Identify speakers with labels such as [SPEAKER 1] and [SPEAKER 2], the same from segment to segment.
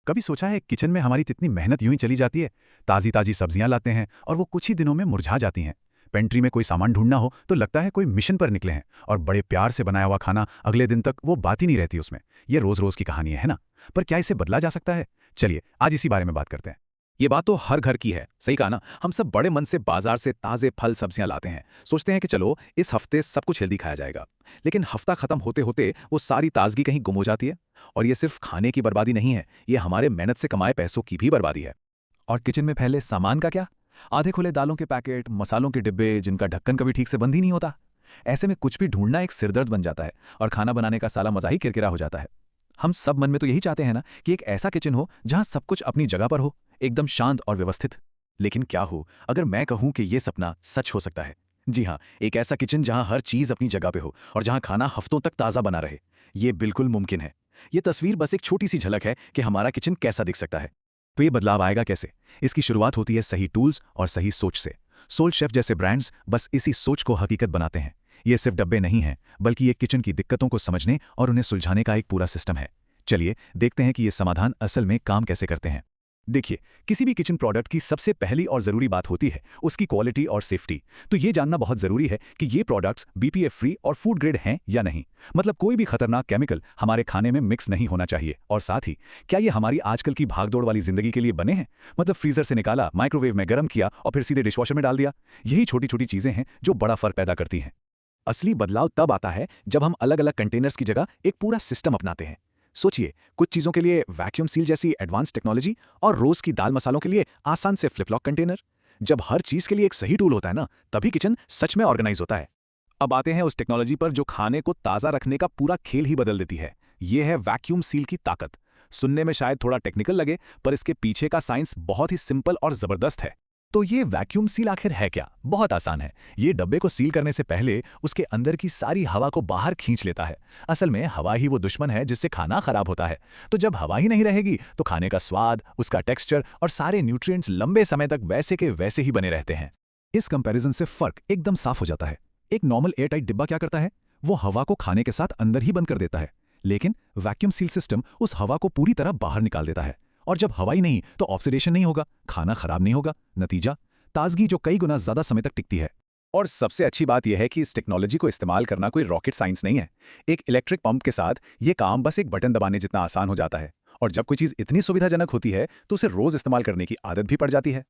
[SPEAKER 1] कभी सोचा है किचन में हमारी कितनी मेहनत यूं ही चली जाती है। ताज़ी ताज़ी सब्जियां लाते हैं और वो कुछ ही दिनों में मुरझा जाती हैं। पेंट्री में कोई सामान ढूंढना हो तो लगता है कोई मिशन पर निकले हैं, और बड़े प्यार से बनाया हुआ खाना अगले दिन तक वो बात ही नहीं रहती उसमें। ये रोज रोज की कहानी है ना। पर क्या इसे बदला जा सकता है? चलिए आज इसी बारे में बात करते हैं।
[SPEAKER 2] ये बात तो हर घर की है, सही कहा ना। हम सब बड़े मन से बाजार से ताजे फल सब्जियां लाते हैं, सोचते हैं कि चलो इस हफ्ते सब कुछ हेल्दी खाया जाएगा। लेकिन हफ्ता खत्म होते होते वो सारी ताजगी कहीं गुम हो जाती है। और ये सिर्फ खाने की बर्बादी नहीं है, ये हमारे मेहनत से कमाए पैसों की भी बर्बादी है। और किचन में फैले सामान का क्या? आधे खुले दालों के पैकेट, मसालों के डिब्बे जिनका ढक्कन कभी ठीक से बंद ही नहीं होता। ऐसे में कुछ भी ढूंढना एक सिरदर्द बन जाता है और खाना बनाने का साला मजा ही किरकिरा हो जाता है। हम सब मन में तो यही चाहते हैं ना कि एक ऐसा किचन हो जहां सब कुछ अपनी जगह पर हो, एकदम शांत और व्यवस्थित। लेकिन क्या हो अगर मैं कहूं कि यह सपना सच हो सकता है? जी हाँ, एक ऐसा किचन जहां हर चीज अपनी जगह पे हो और जहां खाना हफ्तों तक ताज़ा बना रहे। ये बिल्कुल मुमकिन है। ये तस्वीर बस एक छोटी सी झलक है कि हमारा किचन कैसा दिख सकता है।
[SPEAKER 1] तो ये बदलाव आएगा कैसे? इसकी शुरुआत होती है सही टूल्स और सही सोच से। सोल शेफ जैसे ब्रांड्स बस इसी सोच को हकीकत बनाते हैं। ये सिर्फ डब्बे नहीं हैं, बल्कि ये किचन की दिक्कतों को समझने और उन्हें सुलझाने का एक पूरा सिस्टम है। चलिए देखते हैं कि ये समाधान असल में काम कैसे करते हैं। देखिए, किसी भी किचन प्रोडक्ट की सबसे पहली और ज़रूरी बात होती है उसकी क्वालिटी और सेफ्टी। तो ये जानना बहुत ज़रूरी है कि ये प्रोडक्ट्स बीपीए फ्री और फूड ग्रेड हैं या नहीं। मतलब कोई भी खतरनाक केमिकल हमारे खाने में मिक्स नहीं होना चाहिए। और साथ ही क्या ये हमारी आजकल की भागदौड़ वाली ज़िंदगी के लिए बने हैं? मतलब फ्रीज़र से निकाला, माइक्रोवेव में गर्म किया और फिर सीधे डिशवॉशर में डाल दिया। यही छोटी छोटी चीज़ें हैं जो बड़ा फ़र्क पैदा करती हैं।
[SPEAKER 2] असली बदलाव तब आता है जब हम अलग अलग कंटेनर्स की जगह एक पूरा सिस्टम अपनाते हैं। सोचिए, कुछ चीज़ों के लिए वैक्यूम सील जैसी एडवांस टेक्नोलॉजी और रोज़ की दाल मसालों के लिए आसान से फ्लिप लॉक कंटेनर। जब हर चीज़ के लिए एक सही टूल होता है ना, तभी किचन सच में ऑर्गेनाइज होता है। अब आते हैं उस टेक्नोलॉजी पर जो खाने को ताज़ा रखने का पूरा खेल ही बदल देती है। ये है वैक्यूम सील की ताकत। सुनने में शायद थोड़ा टेक्निकल लगे, पर इसके पीछे का साइंस बहुत ही सिंपल और ज़बरदस्त है। तो ये वैक्यूम सील आखिर है क्या? बहुत आसान है। ये डब्बे को सील करने से पहले उसके अंदर की सारी हवा को बाहर खींच लेता है। असल में हवा ही वो दुश्मन है जिससे खाना खराब होता है। तो जब हवा ही नहीं रहेगी तो खाने का स्वाद, उसका टेक्सचर और सारे न्यूट्रिएंट्स लंबे समय तक वैसे के वैसे ही बने रहते हैं।
[SPEAKER 1] इस कंपैरिजन से फर्क एकदम साफ हो जाता है। एक नॉर्मल एयरटाइट डिब्बा क्या करता है? वो हवा को खाने के साथ अंदर ही बंद कर देता है। लेकिन वैक्यूम सील सिस्टम उस हवा को पूरी तरह बाहर निकाल देता है। और जब हवा ही नहीं तो ऑक्सीडेशन नहीं होगा, खाना खराब नहीं होगा। नतीजा ताजगी जो कई गुना ज्यादा समय तक टिकती है।
[SPEAKER 2] और सबसे अच्छी बात यह है कि इस टेक्नोलॉजी को इस्तेमाल करना कोई रॉकेट साइंस नहीं है। एक इलेक्ट्रिक पंप के साथ ये काम बस एक बटन दबाने जितना आसान हो जाता है। और जब कोई चीज़ इतनी सुविधाजनक होती है तो उसे रोज इस्तेमाल करने की आदत भी पड़ जाती है।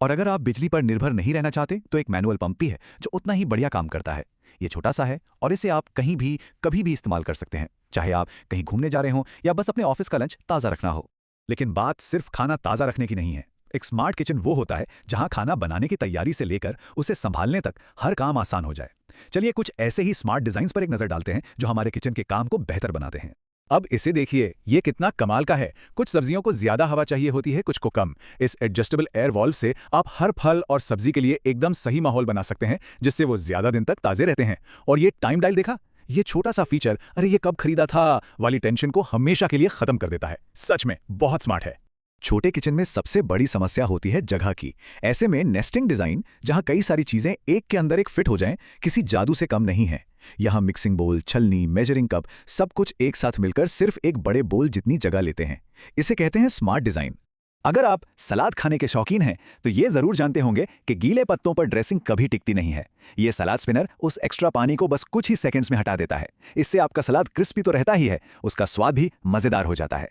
[SPEAKER 1] और अगर आप बिजली पर निर्भर नहीं रहना चाहते तो एक मैनुअल पंप भी है जो उतना ही बढ़िया काम करता है। ये छोटा सा है और इसे आप कहीं भी कभी भी इस्तेमाल कर सकते हैं, चाहे आप कहीं घूमने जा रहे हों या बस अपने ऑफिस का लंच ताज़ा रखना हो। लेकिन बात सिर्फ खाना ताज़ा रखने की नहीं है। एक स्मार्ट किचन वो होता है जहां खाना बनाने की तैयारी से लेकर उसे संभालने तक हर काम आसान हो जाए। चलिए कुछ ऐसे ही स्मार्ट डिजाइन्स पर एक नजर डालते हैं जो हमारे किचन के काम को बेहतर बनाते हैं।
[SPEAKER 2] अब इसे देखिए, ये कितना कमाल का है। कुछ सब्जियों को ज्यादा हवा चाहिए होती है, कुछ को कम। इस एडजस्टेबल एयर वॉल्व से आप हर फल और सब्जी के लिए एकदम सही माहौल बना सकते हैं जिससे वो ज्यादा दिन तक ताजे रहते हैं। और ये टाइम डायल देखा? ये छोटा सा फीचर अरे ये कब खरीदा था वाली टेंशन को हमेशा के लिए खत्म कर देता है। सच में बहुत स्मार्ट है।
[SPEAKER 1] छोटे किचन में सबसे बड़ी समस्या होती है जगह की। ऐसे में नेस्टिंग डिजाइन, जहां कई सारी चीजें एक के अंदर एक फिट हो जाएं, किसी जादू से कम नहीं है। यहां मिक्सिंग बोल, छलनी, मेजरिंग कप सब कुछ एक साथ मिलकर सिर्फ एक बड़े बोल जितनी जगह लेते हैं। इसे कहते हैं स्मार्ट डिजाइन। अगर आप सलाद खाने के शौकीन हैं तो ये जरूर जानते होंगे कि गीले पत्तों पर ड्रेसिंग कभी टिकती नहीं है। ये सलाद स्पिनर उस एक्स्ट्रा पानी को बस कुछ ही सेकंड्स में हटा देता है। इससे आपका सलाद क्रिस्पी तो रहता ही है, उसका स्वाद भी मजेदार हो जाता है।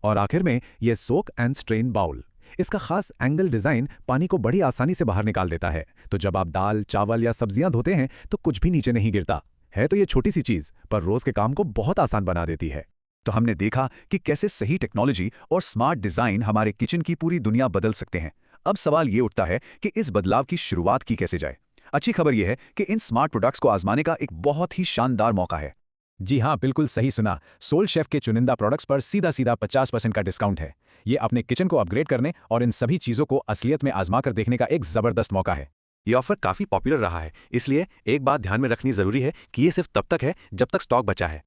[SPEAKER 1] और आखिर में ये सोक एंड स्ट्रेन बाउल। इसका खास एंगल डिजाइन पानी को बड़ी आसानी से बाहर निकाल देता है। तो जब आप दाल, चावल या सब्जियां धोते हैं तो कुछ भी नीचे नहीं गिरता है। तो ये छोटी सी चीज पर रोज के काम को बहुत आसान बना देती है। तो हमने देखा कि कैसे सही टेक्नोलॉजी और स्मार्ट डिजाइन हमारे किचन की पूरी दुनिया बदल सकते हैं। अब सवाल ये उठता है कि इस बदलाव की शुरुआत की कैसे जाए। अच्छी खबर यह है कि इन स्मार्ट प्रोडक्ट्स को आजमाने का एक बहुत ही शानदार मौका है।
[SPEAKER 2] जी हाँ, बिल्कुल सही सुना। सोल शेफ के चुनिंदा प्रोडक्ट्स पर सीधा सीधा 50% का डिस्काउंट है। ये अपने किचन को अपग्रेड करने और इन सभी चीज़ों को असलियत में आजमा कर देखने का एक ज़बरदस्त मौका है।
[SPEAKER 3] ये ऑफर काफ़ी पॉपुलर रहा है, इसलिए एक बात ध्यान में रखनी ज़रूरी है कि ये सिर्फ तब तक है जब तक स्टॉक बचा है।